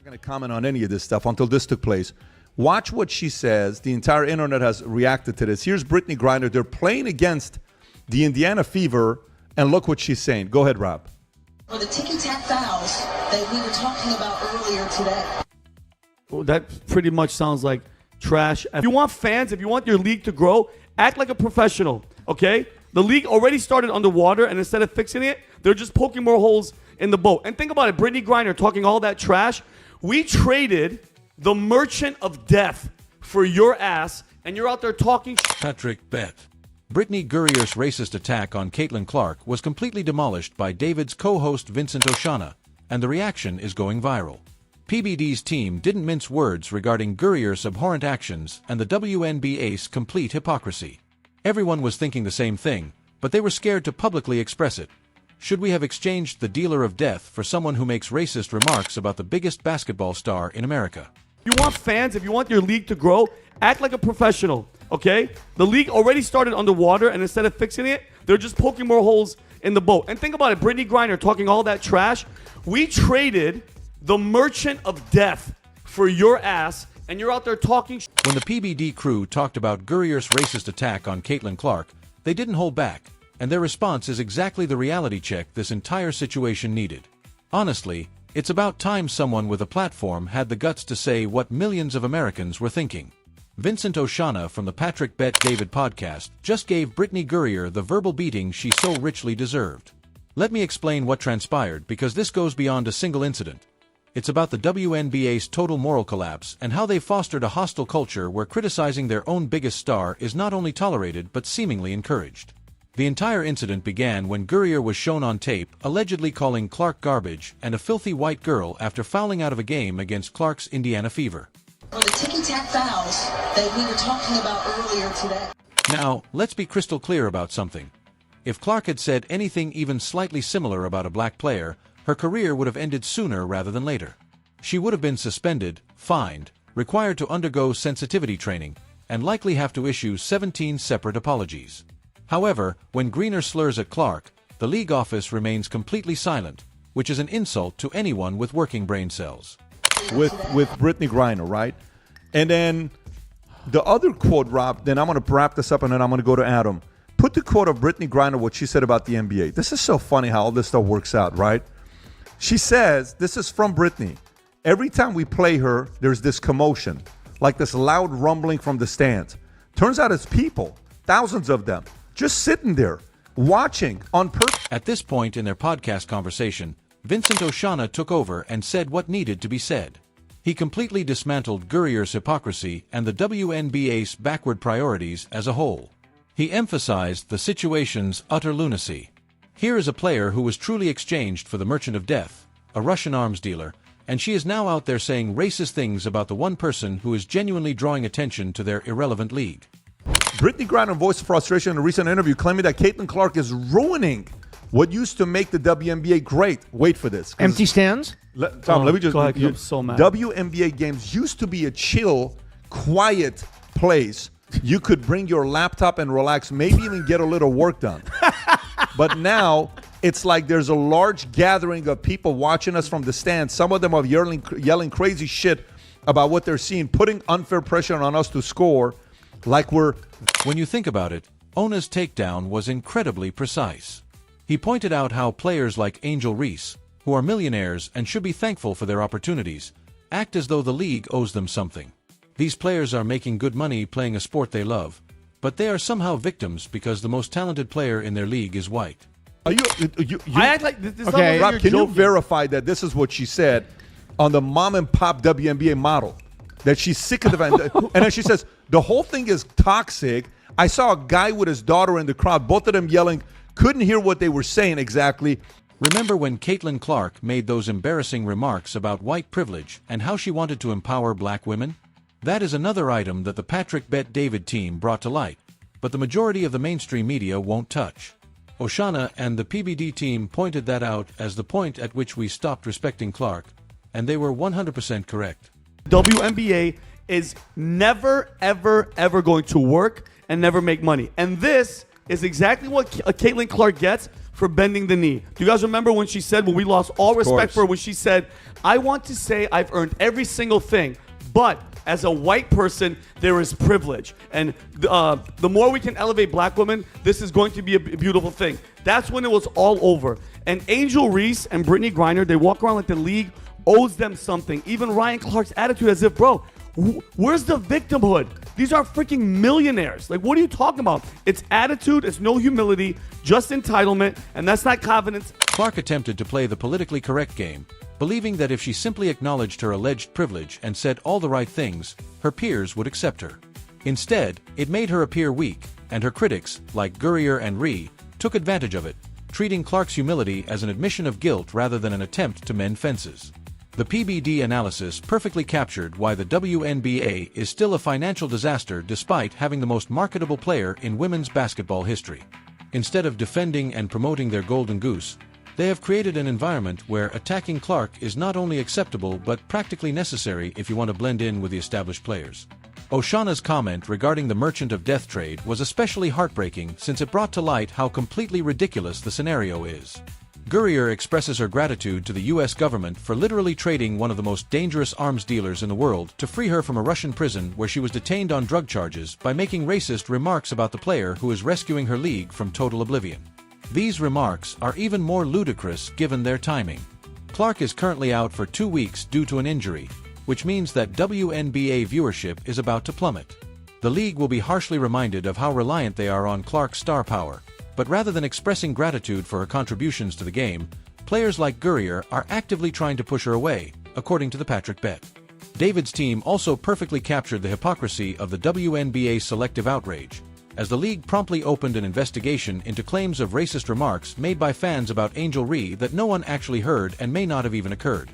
going to comment on any of this stuff until this took place. Watch what she says. The entire internet has reacted to this. Here's Brittney Griner. They're playing against the Indiana Fever, and look what she's saying. Go ahead, Rob. For the ticky-tack fouls that we were talking about earlier today. Well, that pretty much sounds like trash. If you want fans, if you want your league to grow, act like a professional, okay? The league already started underwater, and instead of fixing it, they're just poking more holes in the boat. And think about it, Brittney Griner talking all that trash. We traded the merchant of death for your ass, and you're out there talking Patrick Bet. Brittney Guerrier's racist attack on Caitlin Clark was completely demolished by David's co-host Vincent Oshana, and the reaction is going viral. PBD's team didn't mince words regarding Guerrier's abhorrent actions and the WNBA's complete hypocrisy. Everyone was thinking the same thing, but they were scared to publicly express it. Should we have exchanged the dealer of death for someone who makes racist remarks about the biggest basketball star in America? If you want fans, if you want your league to grow, act like a professional, okay? The league already started underwater, and instead of fixing it, they're just poking more holes in the boat. And think about it, Brittney Griner talking all that trash. We traded the merchant of death for your ass, and you're out there talking When the PBD crew talked about Guerrier's racist attack on Caitlin Clark, they didn't hold back, and their response is exactly the reality check this entire situation needed. Honestly, it's about time someone with a platform had the guts to say what millions of Americans were thinking. Vincent Oshana from the Patrick Bet David podcast just gave Brittney Griner the verbal beating she so richly deserved. Let me explain what transpired, because this goes beyond a single incident. It's about the WNBA's total moral collapse and how they fostered a hostile culture where criticizing their own biggest star is not only tolerated but seemingly encouraged. The entire incident began when Guerrier was shown on tape allegedly calling Clark garbage and a filthy white girl after fouling out of a game against Clark's Indiana Fever. For the ticky-tack fouls that we were talking about earlier today. Now, let's be crystal clear about something. If Clark had said anything even slightly similar about a black player, her career would have ended sooner rather than later. She would have been suspended, fined, required to undergo sensitivity training, and likely have to issue 17 separate apologies. However, when Griner slurs at Clark, the league office remains completely silent, which is an insult to anyone with working brain cells. With Brittney Griner, right? And then the other quote, Rob, then I'm going to wrap this up and then I'm going to go to Adam. Put the quote of Brittney Griner, what she said about the NBA. This is so funny how all this stuff works out, right? She says, this is from Brittney. Every time we play her, there's this commotion, like this loud rumbling from the stands. Turns out it's people, thousands of them, just sitting there, watching on purpose. At this point in their podcast conversation, Vincent Oshana took over and said what needed to be said. He completely dismantled Guerrier's hypocrisy and the WNBA's backward priorities as a whole. He emphasized the situation's utter lunacy. Here is a player who was truly exchanged for the merchant of death, a Russian arms dealer, and she is now out there saying racist things about the one person who is genuinely drawing attention to their irrelevant league. Brittney Griner voiced frustration in a recent interview, claiming that Caitlin Clark is ruining what used to make the WNBA great. Wait for this. Empty stands? Tom, let me just... go ahead, I'm so mad. WNBA games used to be a chill, quiet place. You could bring your laptop and relax, maybe even get a little work done. But now it's like there's a large gathering of people watching us from the stands. Some of them are yelling crazy shit about what they're seeing, putting unfair pressure on us to score like we're... When you think about it, Ona's takedown was incredibly precise. He pointed out how players like Angel Reese, who are millionaires and should be thankful for their opportunities, act as though the league owes them something. These players are making good money playing a sport they love, but they are somehow victims because the most talented player in their league is white. Are you I act like this. Okay. Rob, can you joking. verify that this is what she said on the mom and pop WNBA model? That she's sick of the and then she says the whole thing is toxic. I saw a guy with his daughter in the crowd, both of them yelling, couldn't hear what they were saying exactly. Remember when Caitlin Clark made those embarrassing remarks about white privilege and how she wanted to empower black women? That is another item that the Patrick Bet David team brought to light, but the majority of the mainstream media won't touch. Oshana and the PBD team pointed that out as the point at which we stopped respecting Clark, and they were 100% correct. WNBA is never, ever, ever going to work and never make money. And this is exactly what Caitlin Clark gets for bending the knee. Do you guys remember when she said, when we lost all respect for her, when she said, I want to say I've earned every single thing, but as a white person, there is privilege. And the more we can elevate black women, this is going to be a beautiful thing. That's when it was all over. And Angel Reese and Brittney Griner, they walk around like the league owes them something. Even Ryan Clark's attitude as if, bro, where's the victimhood? These are freaking millionaires. Like, what are you talking about? It's attitude, it's no humility, just entitlement, and that's not confidence. Clark attempted to play the politically correct game, believing that if she simply acknowledged her alleged privilege and said all the right things, her peers would accept her. Instead, it made her appear weak, and her critics, like Gurrier and Ree, took advantage of it, treating Clark's humility as an admission of guilt rather than an attempt to mend fences. The PBD analysis perfectly captured why the WNBA is still a financial disaster despite having the most marketable player in women's basketball history. Instead of defending and promoting their golden goose, they have created an environment where attacking Clark is not only acceptable but practically necessary if you want to blend in with the established players. Oshana's comment regarding the Merchant of Death trade was especially heartbreaking since it brought to light how completely ridiculous the scenario is. Gurrier expresses her gratitude to the U.S. government for literally trading one of the most dangerous arms dealers in the world to free her from a Russian prison where she was detained on drug charges by making racist remarks about the player who is rescuing her league from total oblivion. These remarks are even more ludicrous given their timing. Clark is currently out for 2 weeks due to an injury, which means that WNBA viewership is about to plummet. The league will be harshly reminded of how reliant they are on Clark's star power. But rather than expressing gratitude for her contributions to the game, players like Gurrier are actively trying to push her away, according to the Patrick Bet. David's team also perfectly captured the hypocrisy of the WNBA's selective outrage, as the league promptly opened an investigation into claims of racist remarks made by fans about Angel Ree that no one actually heard and may not have even occurred.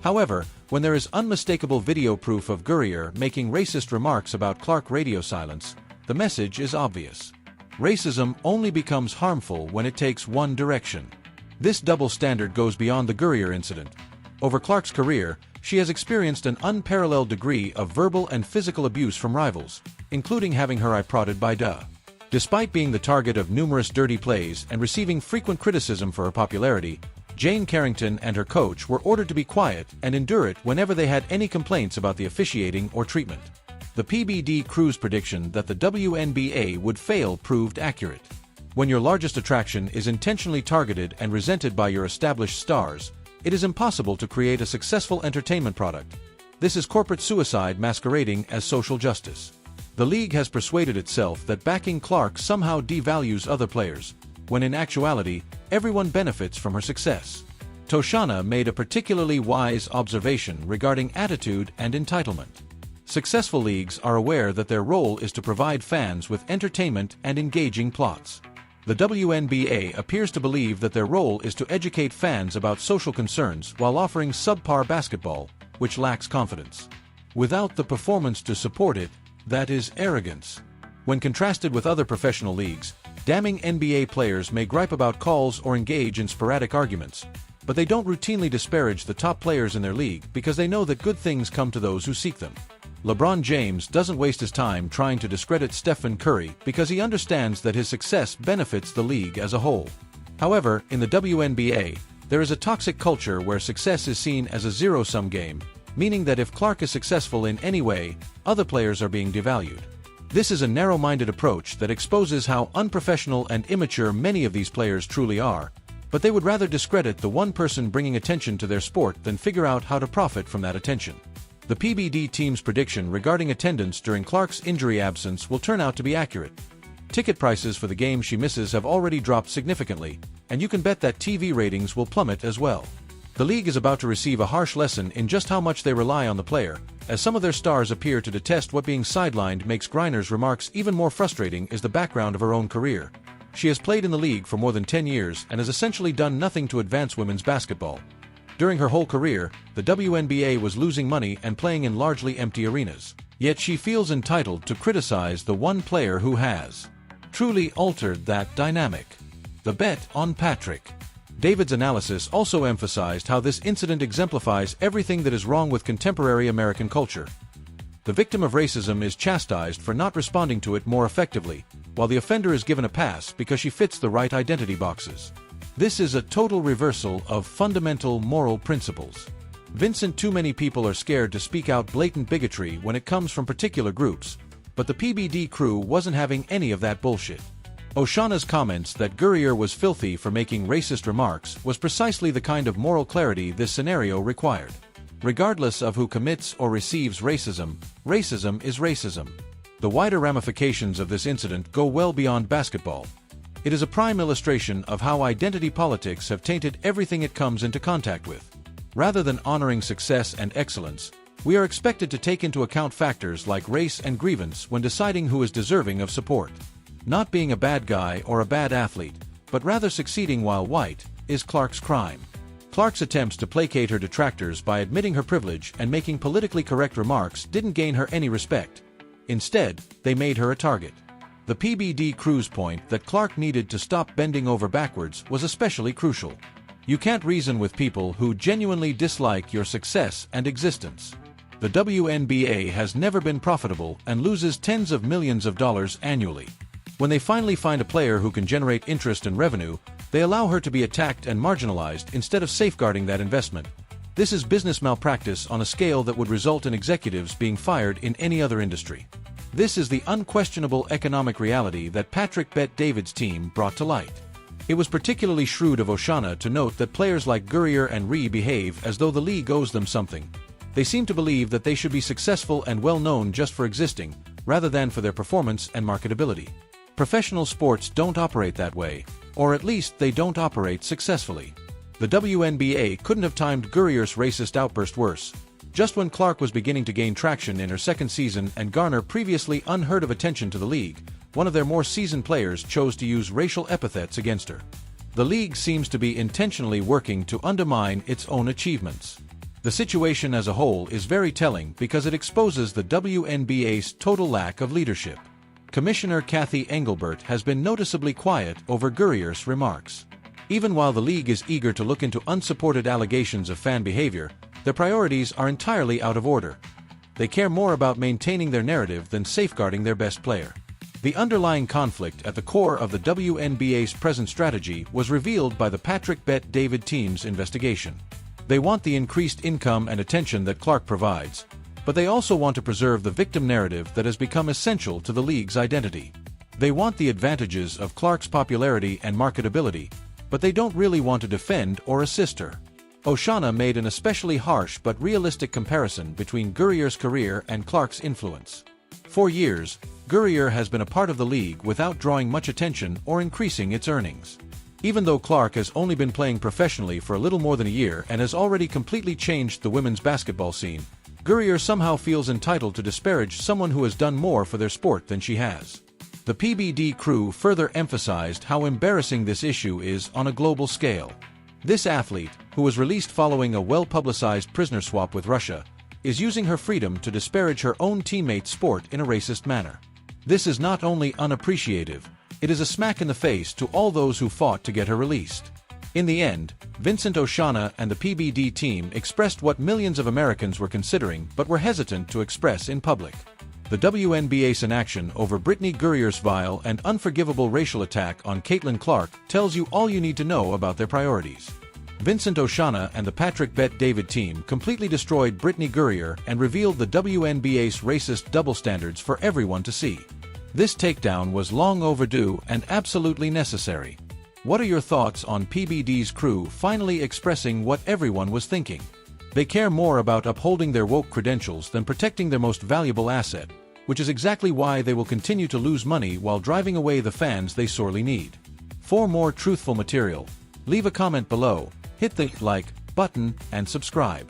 However, when there is unmistakable video proof of Gurrier making racist remarks about Clark radio silence, the message is obvious. Racism only becomes harmful when it takes one direction. This double standard goes beyond the Gurrier incident. Over Clark's career, she has experienced an unparalleled degree of verbal and physical abuse from rivals, including having her eye prodded by Duh. Despite being the target of numerous dirty plays and receiving frequent criticism for her popularity, Jane Carrington and her coach were ordered to be quiet and endure it whenever they had any complaints about the officiating or treatment. The PBD crew's prediction that the WNBA would fail proved accurate. When your largest attraction is intentionally targeted and resented by your established stars, it is impossible to create a successful entertainment product. This is corporate suicide masquerading as social justice. The league has persuaded itself that backing Clark somehow devalues other players, when in actuality, everyone benefits from her success. Toshana made a particularly wise observation regarding attitude and entitlement. Successful leagues are aware that their role is to provide fans with entertainment and engaging plots. The WNBA appears to believe that their role is to educate fans about social concerns while offering subpar basketball, which lacks confidence. Without the performance to support it, that is arrogance. When contrasted with other professional leagues, damning NBA players may gripe about calls or engage in sporadic arguments, but they don't routinely disparage the top players in their league because they know that good things come to those who seek them. LeBron James doesn't waste his time trying to discredit Stephen Curry because he understands that his success benefits the league as a whole. However, in the WNBA, there is a toxic culture where success is seen as a zero-sum game, meaning that if Clark is successful in any way, other players are being devalued. This is a narrow-minded approach that exposes how unprofessional and immature many of these players truly are, but they would rather discredit the one person bringing attention to their sport than figure out how to profit from that attention. The PBD team's prediction regarding attendance during Clark's injury absence will turn out to be accurate. Ticket prices for the game she misses have already dropped significantly, and you can bet that TV ratings will plummet as well. The league is about to receive a harsh lesson in just how much they rely on the player, as some of their stars appear to detest what being sidelined makes. Griner's remarks even more frustrating is the background of her own career. She has played in the league for more than 10 years and has essentially done nothing to advance women's basketball. During her whole career, the WNBA was losing money and playing in largely empty arenas. Yet she feels entitled to criticize the one player who has truly altered that dynamic. The bet on Patrick. David's analysis also emphasized how this incident exemplifies everything that is wrong with contemporary American culture. The victim of racism is chastised for not responding to it more effectively, while the offender is given a pass because she fits the right identity boxes. This is a total reversal of fundamental moral principles. Vincent, too many people are scared to speak out blatant bigotry when it comes from particular groups, but the PBD crew wasn't having any of that bullshit. Oshana's comments that Gurrier was filthy for making racist remarks was precisely the kind of moral clarity this scenario required. Regardless of who commits or receives racism, racism is racism. The wider ramifications of this incident go well beyond basketball. It is a prime illustration of how identity politics have tainted everything it comes into contact with. Rather than honoring success and excellence, we are expected to take into account factors like race and grievance when deciding who is deserving of support. Not being a bad guy or a bad athlete, but rather succeeding while white, is Clark's crime. Clark's attempts to placate her detractors by admitting her privilege and making politically correct remarks didn't gain her any respect. Instead, they made her a target. The PBD crew's point that Clark needed to stop bending over backwards was especially crucial. You can't reason with people who genuinely dislike your success and existence. The WNBA has never been profitable and loses tens of millions of dollars annually. When they finally find a player who can generate interest and revenue, they allow her to be attacked and marginalized instead of safeguarding that investment. This is business malpractice on a scale that would result in executives being fired in any other industry. This is the unquestionable economic reality that Patrick Bet-David's team brought to light. It was particularly shrewd of Oshana to note that players like Gurrier and Ree behave as though the league owes them something. They seem to believe that they should be successful and well-known just for existing, rather than for their performance and marketability. Professional sports don't operate that way, or at least they don't operate successfully. The WNBA couldn't have timed Gurrier's racist outburst worse. Just when Clark was beginning to gain traction in her second season and garner previously unheard of attention to the league, one of their more seasoned players chose to use racial epithets against her. The league seems to be intentionally working to undermine its own achievements. The situation as a whole is very telling because it exposes the WNBA's total lack of leadership. Commissioner Kathy Engelbert has been noticeably quiet over Gurrier's remarks. Even while the league is eager to look into unsupported allegations of fan behavior, their priorities are entirely out of order. They care more about maintaining their narrative than safeguarding their best player. The underlying conflict at the core of the WNBA's present strategy was revealed by the Patrick Bet-David team's investigation. They want the increased income and attention that Clark provides, but they also want to preserve the victim narrative that has become essential to the league's identity. They want the advantages of Clark's popularity and marketability, but they don't really want to defend or assist her. Oshana made an especially harsh but realistic comparison between Gurrier's career and Clark's influence. For years, Gurrier has been a part of the league without drawing much attention or increasing its earnings. Even though Clark has only been playing professionally for a little more than a year and has already completely changed the women's basketball scene, Gurrier somehow feels entitled to disparage someone who has done more for their sport than she has. The PBD crew further emphasized how embarrassing this issue is on a global scale. This athlete, who was released following a well-publicized prisoner swap with Russia, is using her freedom to disparage her own teammates' sport in a racist manner. This is not only unappreciative, it is a smack in the face to all those who fought to get her released. In the end, Vincent Oshana and the PBD team expressed what millions of Americans were considering but were hesitant to express in public. The WNBA's inaction over Brittney Gurrier's vile and unforgivable racial attack on Caitlin Clark tells you all you need to know about their priorities. Vincent Oshana and the Patrick Bet-David team completely destroyed Brittney Gurrier and revealed the WNBA's racist double standards for everyone to see. This takedown was long overdue and absolutely necessary. What are your thoughts on PBD's crew finally expressing what everyone was thinking? They care more about upholding their woke credentials than protecting their most valuable asset, which is exactly why they will continue to lose money while driving away the fans they sorely need. For more truthful material, leave a comment below, hit the like button, and subscribe.